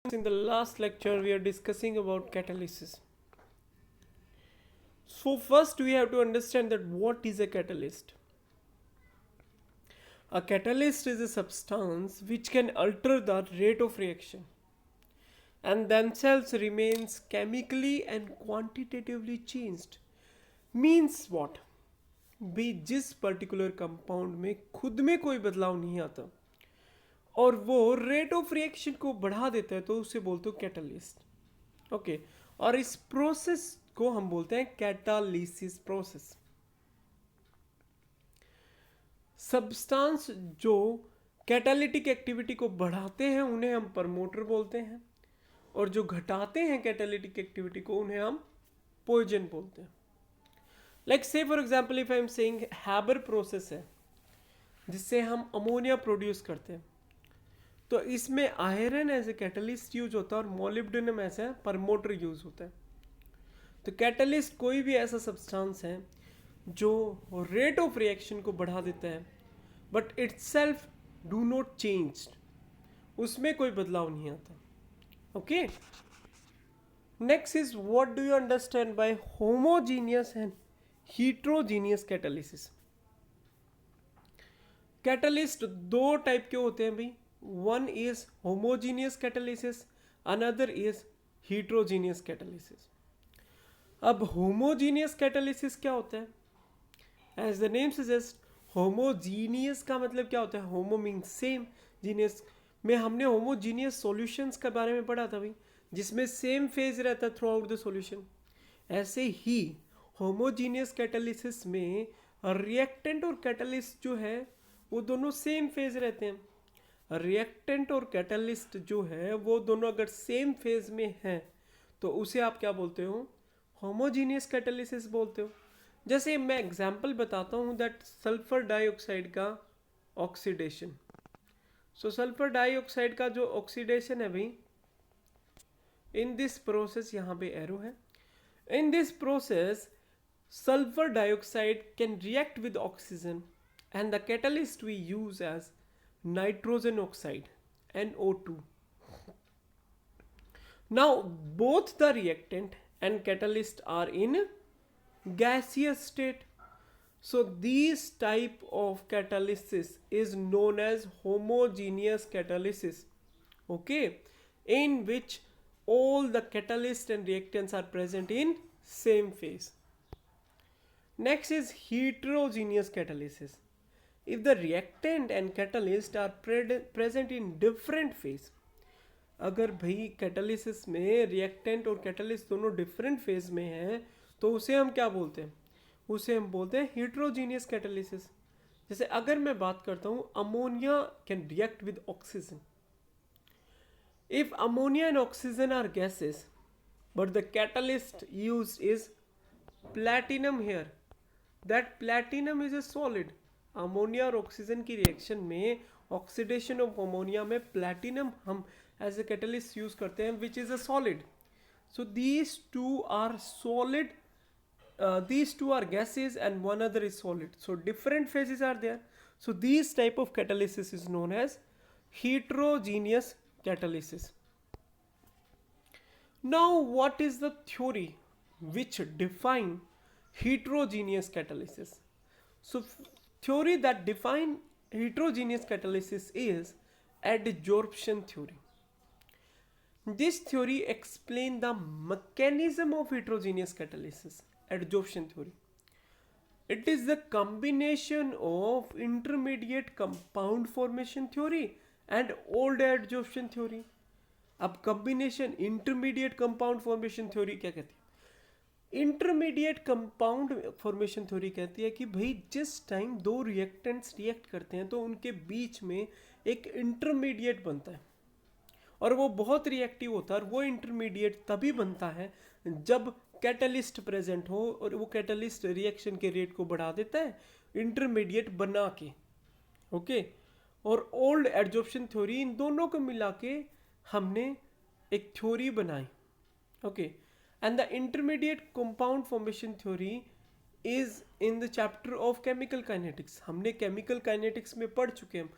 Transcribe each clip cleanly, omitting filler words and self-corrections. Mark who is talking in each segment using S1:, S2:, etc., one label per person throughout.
S1: In the last lecture we are discussing about catalysis. So first we have to understand that what is a catalyst. A catalyst is a substance which can alter the rate of reaction and themselves remains chemically and quantitatively changed. Means what? भी जिस particular compound में खुद में कोई बदलाव नहीं आता और वो रेट ऑफ रिएक्शन को बढ़ा देता है तो उसे बोलते हो कैटलिस्ट. ओके. और इस प्रोसेस को हम बोलते हैं कैटालिसिस प्रोसेस. सब्सटेंस जो कैटालिटिक एक्टिविटी को बढ़ाते हैं उन्हें हम प्रमोटर बोलते हैं और जो घटाते हैं कैटालिटिक एक्टिविटी को उन्हें हम पॉइजन बोलते हैं. Like say for example if I am saying Haber process है जिससे हम अमोनिया प्रोड्यूस करते हैं तो इसमें iron as a catalyst use होता है और molybdenum as a promoter use होता है. तो कैटलिस्ट कोई भी ऐसा सब्सटेंस है जो रेट ऑफ रिएक्शन को बढ़ा देता है but itself do not change, उसमें कोई बदलाव नहीं आता. Okay. Next is what do you understand by homogeneous and heterogeneous catalysis. Catalyst दो टाइप के होते हैं भाई. One is homogeneous catalysis, another is heterogeneous catalysis. अब होमोजीनियस कैटालिसिस क्या होता है? As the name suggest, homogeneous का मतलब क्या होता है? होमो मीन्स सेम, जीनियस में हमने होमोजीनियस सॉल्यूशंस के बारे में पढ़ा था भाई, जिसमें सेम फेज रहता है थ्रू आउट द सॉल्यूशन. ऐसे ही होमोजीनियस कैटालिसिस में रिएक्टेंट और कैटालिस्ट जो है वो दोनों सेम फेज रहते हैं. रिएक्टेंट और कैटालिस्ट जो है वो दोनों अगर सेम फेज में हैं तो उसे आप क्या बोलते हो? होमोजीनियस कैटालिसिस बोलते हो. जैसे मैं एग्जांपल बताता हूँ दैट सल्फर डाइऑक्साइड का ऑक्सीडेशन. सो सल्फर डाइऑक्साइड का जो ऑक्सीडेशन है भाई, इन दिस प्रोसेस, यहाँ पे एरो है, in this process sulfur dioxide can react with oxygen and the catalyst we use as nitrogen oxide, NO2. Now both the reactant and catalyst are in gaseous state. So these type of catalysis is known as homogeneous catalysis. Okay, in which all the catalyst and reactants are present in same phase. Next is heterogeneous catalysis. If the reactant and catalyst are present in different phase, अगर भाई catalysis में reactant और catalyst दोनों different phase में हैं तो उसे हम क्या बोलते हैं? उसे हम बोलते हैं heterogeneous कैटालिसिस. जैसे अगर मैं बात करता हूँ ammonia can react with oxygen. If ammonia and oxygen are gases but the catalyst used is platinum here, that platinum is a solid. Ammonia और ऑक्सीजन की रिएक्शन में ऑक्सीडेशन ऑफ अमोनिया में प्लैटिनम हम एज ए कैटलिस्ट यूज करते हैं which is a solid. So these two are solid, these two are gases and one other is solid, so different phases are there. So these type of catalysis is known as heterogeneous catalysis. Now what is the theory which define heterogeneous catalysis? So theory that define heterogeneous catalysis is adsorption theory. This theory explain the mechanism of heterogeneous catalysis. Adsorption theory, it is the combination of intermediate compound formation theory and old adsorption theory. अब combination intermediate compound formation theory क्या कहती है? Intermediate compound formation theory कहती है कि भाई जिस time दो रिएक्टेंट्स रिएक्ट करते हैं तो उनके बीच में एक इंटरमीडिएट बनता है और वो बहुत रिएक्टिव होता है और वो इंटरमीडिएट तभी बनता है जब कैटलिस्ट प्रेजेंट हो और वो कैटलिस्ट रिएक्शन के रेट को बढ़ा देता है इंटरमीडिएट बना के. ओके. और ओल्ड एडजॉर्प्शन थ्योरी, इन दोनों को मिला के हमने एक थ्योरी बनाई. Okay. And the intermediate compound formation theory is in the chapter of chemical kinetics. हमने केमिकल काइनेटिक्स में पढ़ चुके हैं.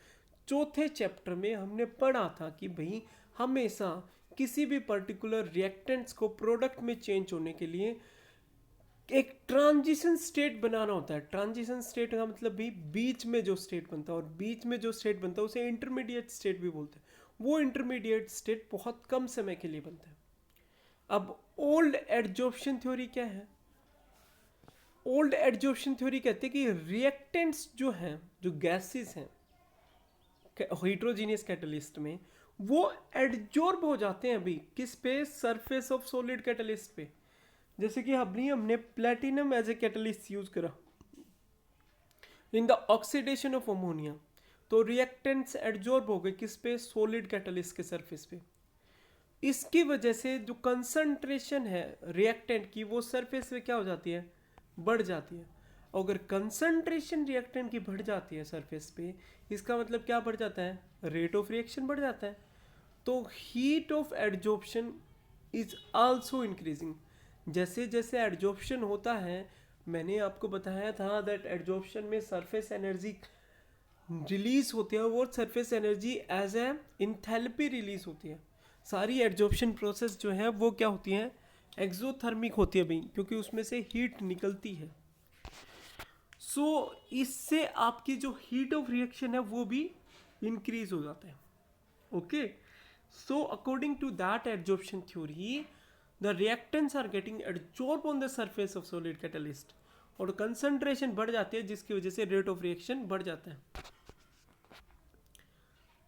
S1: चौथे चैप्टर में हमने पढ़ा था कि भाई हमेशा किसी भी पर्टिकुलर रिएक्टेंट्स को प्रोडक्ट में चेंज होने के लिए एक ट्रांजिशन स्टेट बनाना होता है। ट्रांजिशन स्टेट का मतलब भी बीच में जो स्टेट बनता है, और बीच में जो स्टेट बनता है उसे इंटरमीडिएट स्टेट भी बोलते हैं। वो इंटरमीडिएट स्टेट बहुत कम समय के लिए बनता है। अब ओल्ड एडजॉर्प्शन थ्योरी क्या है? ओल्ड एडजॉर्प्शन थ्योरी कहते हैं कि रिएक्टेंट्स जो हैं, जो गैसेस हैं हेट्रोजीनियस कैटलिस्ट में, वो एडजॉर्ब हो जाते हैं अभी किस पे? सरफेस ऑफ सॉलिड कैटलिस्ट पे। जैसे कि अभी हमने platinum as a catalyst use करा in the oxidation of ammonia, तो रिएक्टेंट्स एडजॉर्ब हो गए किस पे? सॉलिड कैटलिस्ट के सरफेस पे। इसकी वजह से जो कंसंट्रेशन है रिएक्टेंट की, वो सरफेस पे क्या हो जाती है? बढ़ जाती है। अगर कंसंट्रेशन रिएक्टेंट की बढ़ जाती है सरफेस पे, इसका मतलब क्या बढ़ जाता है? रेट ऑफ रिएक्शन बढ़ जाता है। तो heat of adsorption is also increasing. जैसे जैसे एडजॉर्प्शन होता है, मैंने आपको बताया था दैट एडजॉर्प्शन में सरफेस एनर्जी रिलीज होती है, वो surface energy as a enthalpy release होती है। सारी एडजॉर्प्शन प्रोसेस जो है वो क्या होती है? एक्सोथर्मिक होती है भाई, क्योंकि उसमें से हीट निकलती है। सो इससे आपकी जो हीट ऑफ रिएक्शन है वो भी इंक्रीज हो जाता है। Okay, so according to that adsorption theory, the reactants are getting adsorb on the surface of solid catalyst, और कंसंट्रेशन बढ़ जाती है जिसकी वजह से रेट ऑफ रिएक्शन बढ़ जाता है।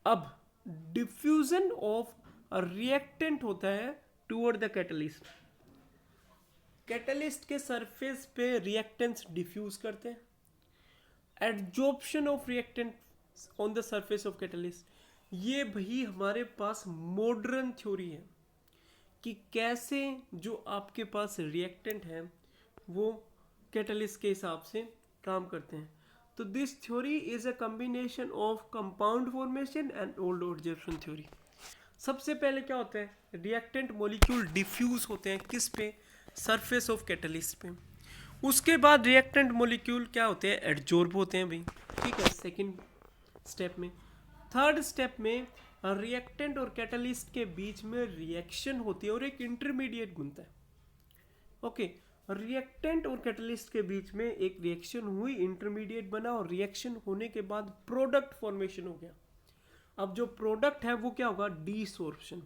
S1: अब डिफ्यूजन ऑफ रिएक्टेंट होता है टुवर्ड द कैटलिस्ट। कैटलिस्ट के सरफेस पे रिएक्टेंट्स डिफ्यूज करते हैं। Adsorption of reactant on the surface of catalyst, ये भाई हमारे पास मॉडर्न थ्योरी है कि कैसे जो आपके पास रिएक्टेंट है वो कैटलिस्ट के हिसाब से काम करते हैं। तो this theory is a combination of compound formation and old adsorption theory. सबसे पहले क्या होता है? रिएक्टेंट मॉलिक्यूल डिफ्यूज होते हैं किस पे? सरफेस ऑफ कैटलिस्ट पे। उसके बाद रिएक्टेंट मॉलिक्यूल क्या होते हैं? एडजॉर्ब होते हैं भाई, ठीक है, सेकंड स्टेप में। थर्ड स्टेप में रिएक्टेंट और कैटलिस्ट के बीच में रिएक्शन होती है और एक इंटरमीडिएट बनता है। ओके, रिएक्टेंट और कैटलिस्ट के बीच में एक रिएक्शन हुई, इंटरमीडिएट बना, और रिएक्शन होने के बाद प्रोडक्ट फॉर्मेशन हो गया। अब जो प्रोडक्ट है वो क्या होगा? डीसॉर्प्शन।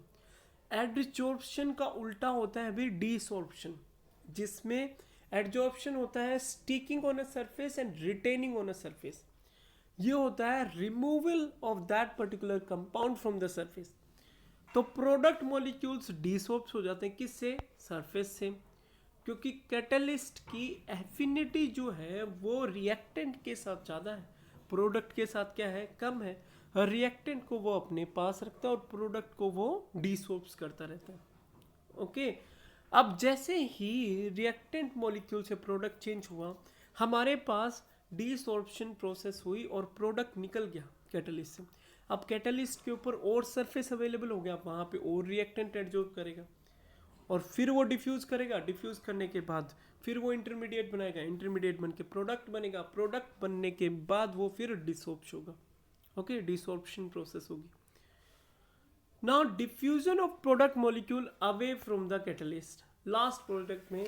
S1: एडजॉर्प्शन का उल्टा होता है अभी डीसॉर्प्शन, जिसमें एडजॉर्प्शन होता है sticking on a surface and retaining on a surface. ये होता है removal of that particular compound from the surface. तो प्रोडक्ट मॉलिक्यूल्स डिसॉर्ब हो जाते हैं किससे? सरफेस से, क्योंकि कैटलिस्ट की एफिनिटी जो है वो रिएक्टेंट के साथ ज़्यादा है, प्रोडक्ट के साथ क्या है? कम है। रिएक्टेंट को वो अपने पास रखता है और प्रोडक्ट को वो डिसॉर्ब करता रहता है। ओके, अब जैसे ही रिएक्टेंट मॉलिक्यूल से प्रोडक्ट चेंज हुआ, हमारे पास डिसॉर्प्शन प्रोसेस हुई और प्रोडक्ट निकल गया कैटलिस्ट से। अब कैटलिस्ट के ऊपर और सरफेस अवेलेबल हो गया, वहाँ पे और रिएक्टेंट एडजॉर्ब करेगा और फिर वो डिफ्यूज करेगा। डिफ्यूज करने के बाद फिर वो इंटरमीडिएट बनाएगा, इंटरमीडिएट बन के प्रोडक्ट बनेगा, प्रोडक्ट बनने के बाद वो फिर डिसॉर्प्श होगा। ओके, डिसॉर्प्शन प्रोसेस होगी। Now diffusion of product molecule away from the catalyst. Last product में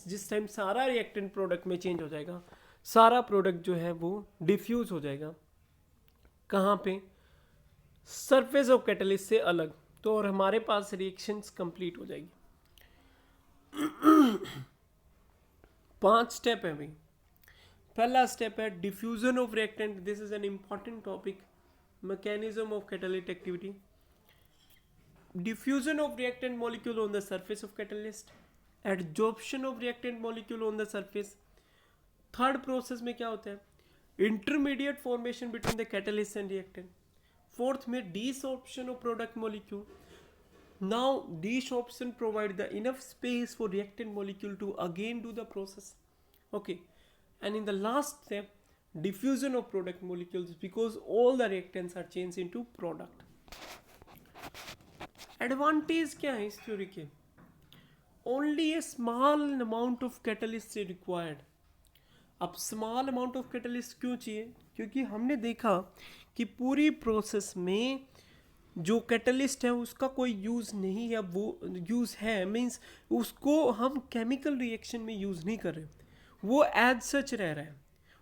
S1: जिस टाइम सारा रिएक्टेंट प्रोडक्ट में चेंज हो जाएगा, सारा प्रोडक्ट जो है वो डिफ्यूज हो जाएगा। कहाँ पे? सरफेस ऑफ कैटलिस्ट से अलग। तो और हमारे पास रिएक्शंस कंप्लीट हो जाएगी। 5 स्टेप है भाई। पहला स्टेप है diffusion of reactant. This is an important topic, mechanism of catalytic activity. Diffusion of reactant molecule on the surface of catalyst, adsorption of reactant molecule on the surface. Third process में क्या होता है? Intermediate formation between the catalyst and reactant. Fourth में desorption of product molecule. Now desorption provide the enough space for reactant molecule to again do the process. Okay, and in the last step, diffusion of product molecules, because all the reactants are changed into product. Advantage क्या है इस theory के? Only a small amount of catalyst is required. अब small amount of catalyst क्यों चाहिए? क्योंकि हमने देखा कि पूरी प्रोसेस में जो कैटलिस्ट है उसका कोई यूज़ नहीं है, वो यूज़ है मीन्स उसको हम केमिकल रिएक्शन में यूज़ नहीं कर रहे, वो एज सच रह रहा है,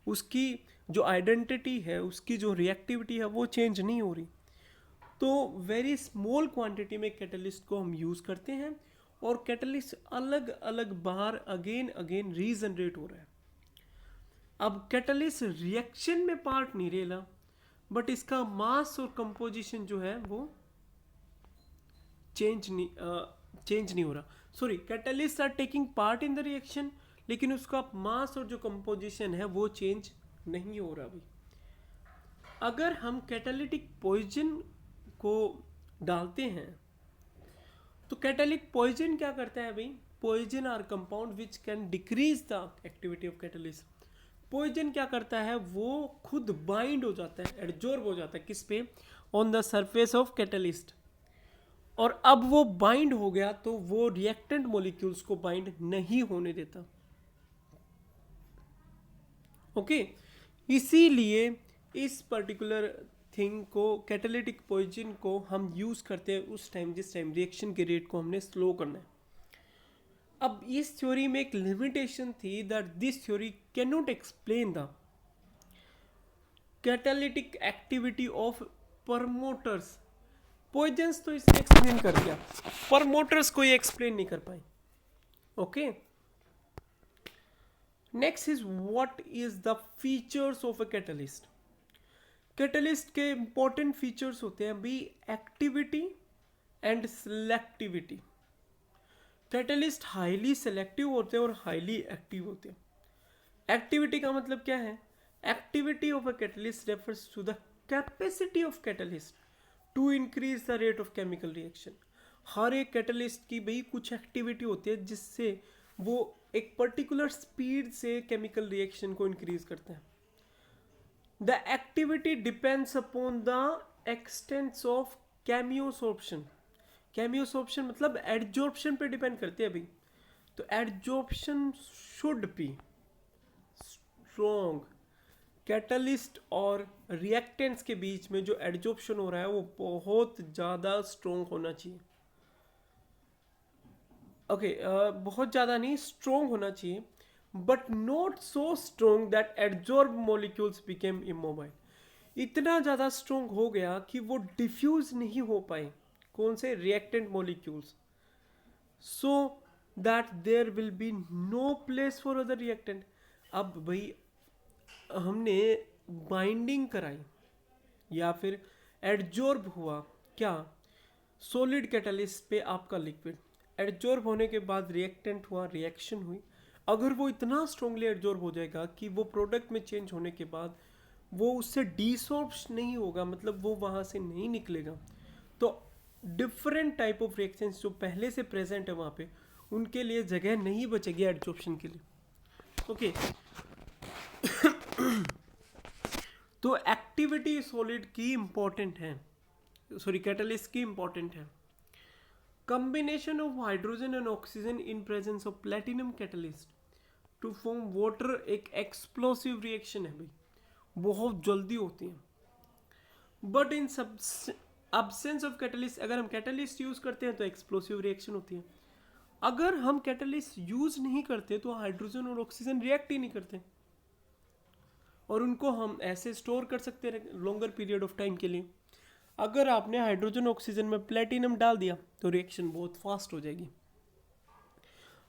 S1: उसकी जो आइडेंटिटी है, उसकी जो रिएक्टिविटी है वो चेंज नहीं हो रही। तो वेरी स्मॉल क्वांटिटी में कैटलिस्ट को हम यूज़ करते हैं और कैटलिस्ट अलग अलग बार अगेन अगेन रीजनरेट हो रहा है। अब कैटलिस्ट रिएक्शन में पार्ट नहीं रेला, बट इसका मास और कंपोजिशन जो है वो चेंज नहीं हो रहा। Sorry, catalyst are taking part in the reaction, लेकिन उसका मास और जो कंपोजिशन है वो चेंज नहीं हो रहा भाई। अगर हम कैटालिटिक पॉइजन को डालते हैं तो कैटालिक पॉइजन क्या करता है भाई, poison are compound which can decrease the activity of catalyst. Poison क्या करता है, वो खुद बाइंड हो जाता है, एडजॉर्ब हो जाता है किस पे, on the surface of catalyst. और अब वो बाइंड हो गया तो वो रिएक्टेंट मॉलिक्यूल्स को बाइंड नहीं होने देता। ओके, इसीलिए इस पर्टिकुलर थिंग को, कैटालिटिक पॉइजन को हम यूज करते हैं उस टाइम जिस टाइम रिएक्शन के रेट को हमने स्लो करना है। अब इस थ्योरी में एक लिमिटेशन थी that this theory can not explain the catalytic activity of promoters. Poisons तो इसने एक्सप्लेन कर दिया, प्रमोटर्स को ये एक्सप्लेन नहीं कर पाए। Okay, next is what is the features of a catalyst. Catalyst के इंपॉर्टेंट फीचर्स होते हैं भी activity and selectivity. Catalyst highly selective होते हैं और हाईली एक्टिव होते हैं। एक्टिविटी का मतलब क्या है, activity of a catalyst refers to the capacity of catalyst to increase the rate of chemical reaction. हर एक कैटलिस्ट की भाई कुछ एक्टिविटी होती है जिससे वो एक पर्टिकुलर स्पीड से केमिकल रिएक्शन को इंक्रीज करते हैं। The activity depends upon the extents of chemisorption. Chemisorption मतलब एडजॉर्प्शन पे डिपेंड करती है भाई। तो adsorption should be strong. Catalyst और रिएक्टेंट्स के बीच में जो एडजॉर्प्शन हो रहा है वो बहुत ज़्यादा स्ट्रॉन्ग होना चाहिए। ओके, बहुत ज़्यादा नहीं, स्ट्रॉन्ग होना चाहिए, but not so strong that adsorb molecules became immobile. इतना ज़्यादा स्ट्रॉन्ग हो गया कि वो डिफ्यूज नहीं हो पाए, कौन से, reactant molecules, so that there will be no place for other reactant. अब भाई हमने बाइंडिंग कराई या फिर एडजॉर्ब हुआ क्या, सॉलिड कैटलिस्ट पे आपका लिक्विड, एडजॉर्ब होने के बाद रिएक्टेंट हुआ, रिएक्शन हुई। अगर वो इतना स्ट्रांगली एडजॉर्ब हो जाएगा कि वो प्रोडक्ट में चेंज होने के बाद वो उससे डिसॉर्ब नहीं होगा, मतलब वो वहाँ से नहीं निकलेगा, तो डिफरेंट टाइप ऑफ रिएक्शंस जो पहले से प्रेजेंट है वहाँ पे, उनके लिए जगह नहीं बचेगी एडजॉर्प्शन के लिए। ओके, तो एक्टिविटी सॉलिड की इंपॉर्टेंट है, सॉरी कैटलिस्ट की इंपॉर्टेंट है। Combination of hydrogen and oxygen in presence of platinum catalyst to form water एक explosive reaction है भाई, बहुत जल्दी होती है। But in absence of catalyst, अगर हम कैटलिस्ट यूज करते हैं तो एक्सप्लोसिव रिएक्शन होती है। अगर हम कैटलिस्ट यूज नहीं करते तो हाइड्रोजन और ऑक्सीजन रिएक्ट ही नहीं करते, और उनको हम ऐसे स्टोर कर सकते हैं लॉन्गर पीरियड ऑफ टाइम के लिए। अगर आपने हाइड्रोजन ऑक्सीजन में प्लेटिनम डाल दिया तो रिएक्शन बहुत फास्ट हो जाएगी,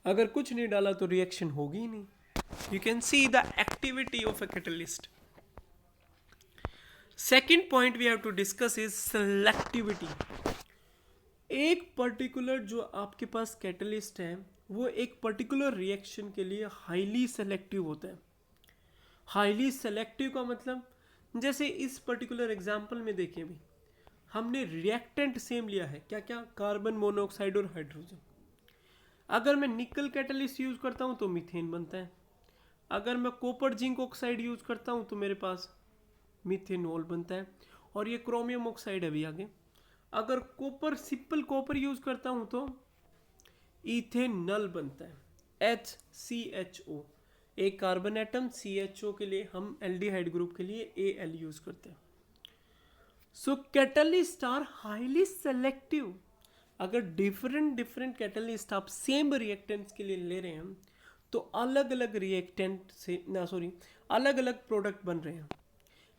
S1: अगर कुछ नहीं डाला तो रिएक्शन होगी ही नहीं। You can see the activity of a catalyst. Second point we have to discuss is selectivity. एक पर्टिकुलर जो आपके पास कैटलिस्ट है वो एक पर्टिकुलर रिएक्शन के लिए हाईली सेलेक्टिव होता है। हाईली सेलेक्टिव का मतलब, जैसे इस पर्टिकुलर एग्जाम्पल में देखें भी, हमने रिएक्टेंट सेम लिया है, क्या क्या, कार्बन मोनोऑक्साइड और हाइड्रोजन। अगर मैं निकल कैटलिस्ट यूज करता हूँ तो मीथेन बनता है। अगर मैं कॉपर जिंक ऑक्साइड यूज करता हूँ तो मेरे पास मीथेनॉल बनता है, और ये क्रोमियम ऑक्साइड है भी आगे। अगर कॉपर, सिंपल कॉपर यूज करता हूँ तो इथेनॉल बनता है, HCHO। एक कार्बन एटम CHO के लिए हम एल्डिहाइड ग्रुप के लिए AL यूज करते हैं। सो कैटलिस्ट आर हाईली सेलेक्टिव. अगर डिफरेंट डिफरेंट कैटलिस्ट आप सेम रिएक्टेंट्स के लिए ले रहे हैं तो अलग अलग रिएक्टेंट से ना सॉरी अलग अलग प्रोडक्ट बन रहे हैं.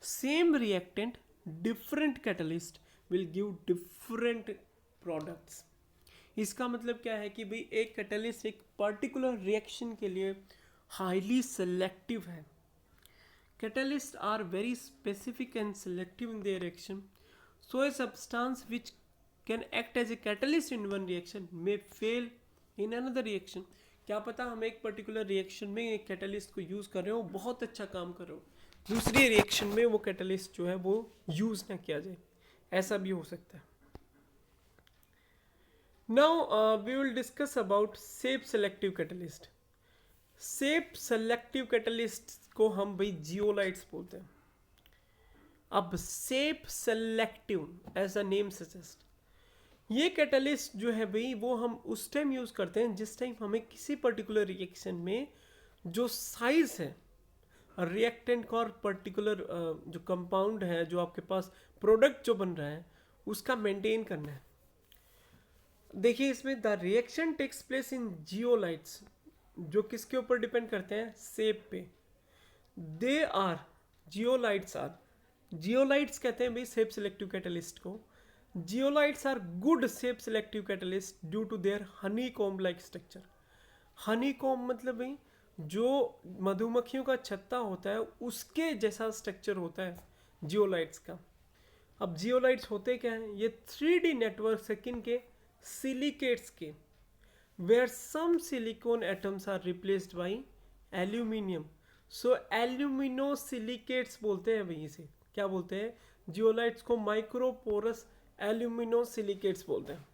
S1: Same reactant different catalyst will give different products. इसका मतलब क्या है कि भाई एक कैटलिस्ट एक पर्टिकुलर रिएक्शन के लिए हाईली सेलेक्टिव है. Catalysts are very specific and selective in their action, so a substance which can act as a catalyst in one reaction may fail in another reaction. क्या पता हम एक particular reaction में एक catalyst को use कर रहे हो, बहुत अच्छा काम कर रहे हो, दूसरी रिएक्शन में वो कैटलिस्ट जो है वो यूज़ ना किया जाए, ऐसा भी हो सकता है. Now we will discuss about shape selective catalyst. Shape selective catalyst को हम भाई जियोलाइट्स बोलते हैं. अब shape selective as a name suggest, ये कैटलिस्ट जो है भाई वो हम उस टाइम यूज करते हैं जिस टाइम हमें किसी पर्टिकुलर रिएक्शन में जो साइज है रिएक्टेंट का और पर्टिकुलर जो कंपाउंड है जो आपके पास प्रोडक्ट जो बन रहा है उसका मेंटेन करना है. देखिए इसमें the reaction takes place in zeolites, जो किसके ऊपर डिपेंड करते हैं, सेप पे. दे आर जियोलाइट्स कहते हैं भाई सेप सेलेक्टिव कैटलिस्ट को. Zeolites are good shape selective catalyst due to their honeycomb like structure. Honeycomb मतलब भाई जो मधुमक्खियों का छत्ता होता है उसके जैसा स्ट्रक्चर होता है जियोलाइट्स का. अब जियोलाइट्स होते क्या हैं, ये 3D नेटवर्क है किनके, सिलिकेट्स के, where some silicon atoms are replaced by aluminium. So aluminosilicates बोलते हैं भाई, इसे क्या बोलते हैं, जियोलाइट्स को माइक्रोपोरस एल्यूमिनोसिलिकेट्स बोलते हैं.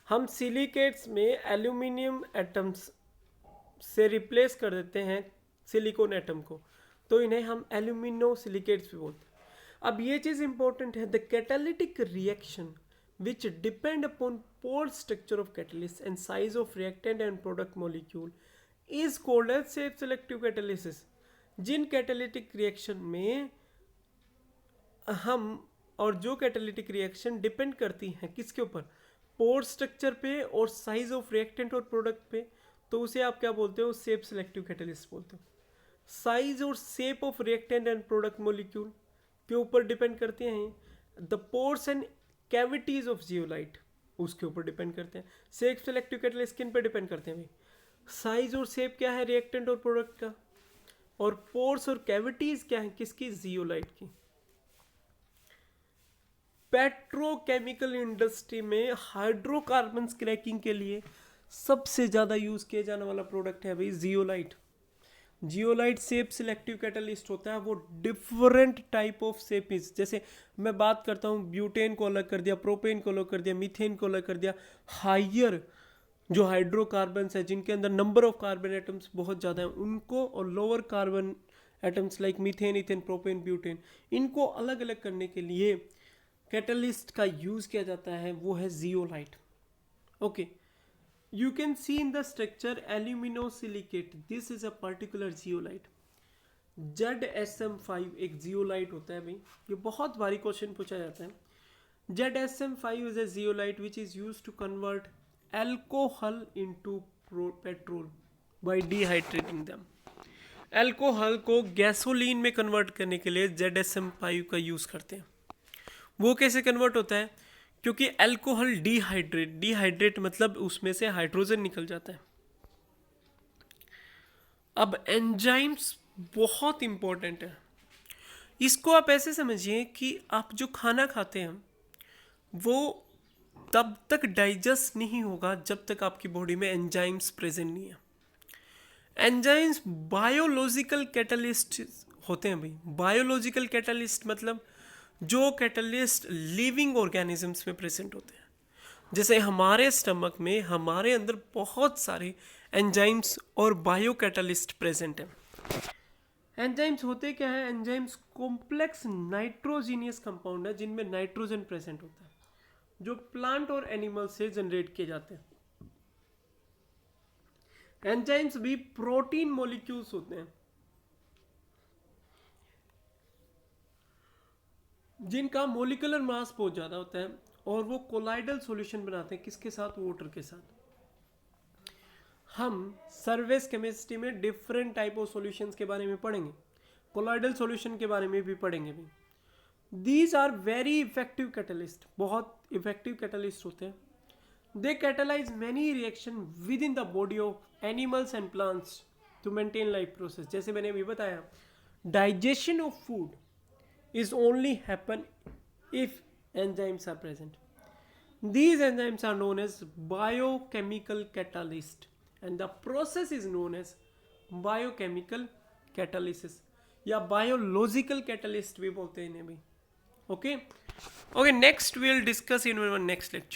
S1: हम सिलिकेट्स में एल्यूमिनियम एटम्स से रिप्लेस कर देते हैं सिलिकॉन एटम को, तो इन्हें हम एल्यूमिनोसिलिकेट्स भी बोलते हैं. अब ये चीज़ इंपॉर्टेंट है, the catalytic reaction which depend upon pore structure of catalyst and size of reactant and product molecule is called as safe selective catalysis. Jin catalytic reaction में हम और जो कैटालिटिक रिएक्शन डिपेंड करती हैं किसके ऊपर, पोर स्ट्रक्चर पे और साइज ऑफ रिएक्टेंट और प्रोडक्ट पे, तो उसे आप क्या बोलते हो, सेफ सेलेक्टिव कैटलिस्ट बोलते हो. साइज और shape of reactant and product molecule के ऊपर डिपेंड करते हैं. The pores and cavities of zeolite उसके ऊपर डिपेंड करते हैं. सेफ सेलेक्टिव कैटलिस्ट किन पे डिपेंड करते हैं भाई, साइज और शेप क्या है रिएक्टेंट और प्रोडक्ट का, और पोर्स और कैविटीज क्या है किसकी, जियोलाइट की. पेट्रोकेमिकल इंडस्ट्री में हाइड्रोकार्बन क्रैकिंग के लिए सबसे ज़्यादा यूज किया जाने वाला प्रोडक्ट है भाई zeolite. Zeolite safe selective catalyst होता है. वो डिफरेंट टाइप ऑफ सेपिस, जैसे मैं बात करता हूँ ब्यूटेन को अलग कर दिया, प्रोपेन को अलग कर दिया, मीथेन को अलग कर दिया, हाइयर जो हाइड्रोकार्बन्स है जिनके अंदर नंबर ऑफ कार्बन एटम्स बहुत ज़्यादा हैं उनको, और lower carbon atoms like methane, ethane, propane, butane, इनको अलग अलग करने के लिए कैटलिस्ट का यूज़ किया जाता है, वो है zeolite. Okay, you can see in the structure aluminosilicate, this is a particular zeolite. ZSM5 एक zeolite होता है भाई, ये बहुत बारी क्वेश्चन पूछा जाता है. ZSM5 is a zeolite which is used to convert alcohol into petrol by dehydrating them. Alcohol को गैसोलीन में कन्वर्ट करने के लिए ZSM5 का यूज़ करते हैं. वो कैसे कन्वर्ट होता है, क्योंकि अल्कोहल डिहाइड्रेट मतलब उसमें से हाइड्रोजन निकल जाता है. अब एंजाइम्स बहुत इंपॉर्टेंट है. इसको आप ऐसे समझिए कि आप जो खाना खाते हैं वो तब तक डाइजेस्ट नहीं होगा जब तक आपकी बॉडी में एंजाइम्स प्रेजेंट नहीं है. एंजाइम्स बायोलॉजिकल कैटलिस्ट होते हैं भाई. बायोलॉजिकल कैटलिस्ट मतलब जो कैटलिस्ट लिविंग ऑर्गेनिजम्स में प्रेजेंट होते हैं. जैसे हमारे स्टमक में हमारे अंदर बहुत सारे एंजाइम्स और बायो कैटलिस्ट प्रेजेंट हैं. एंजाइम्स होते क्या है, एंजाइम्स कॉम्प्लेक्स नाइट्रोजीनियस कंपाउंड है जिनमें नाइट्रोजन प्रेजेंट होता है, जो प्लांट और एनिमल से जनरेट किए जाते हैं. एंजाइम्स भी प्रोटीन मॉलिक्यूल्स होते हैं. जिनका मोलिकुलर मास बहुत ज़्यादा होता है और वो कोलाइडल सॉल्यूशन बनाते हैं, किसके साथ? वाटर के साथ। हम सर्विस केमिस्ट्री में डिफरेंट टाइप ऑफ सॉल्यूशंस के बारे में पढ़ेंगे, कोलाइडल सॉल्यूशन के बारे में भी पढ़ेंगे भी। These are very effective catalyst, बहुत इफेक्टिव कैटलिस्ट होते हैं। They catalyse many reaction within the body of animals and plants to maintain life process. जैसे मैंने अभी बताया, digestion of food is only happen if enzymes are present. These enzymes are known as biochemical catalyst and the process is known as biochemical catalysis या biological catalyst भी बोलते हैं इन्हें भी। Okay, next we'll discuss in our next lecture.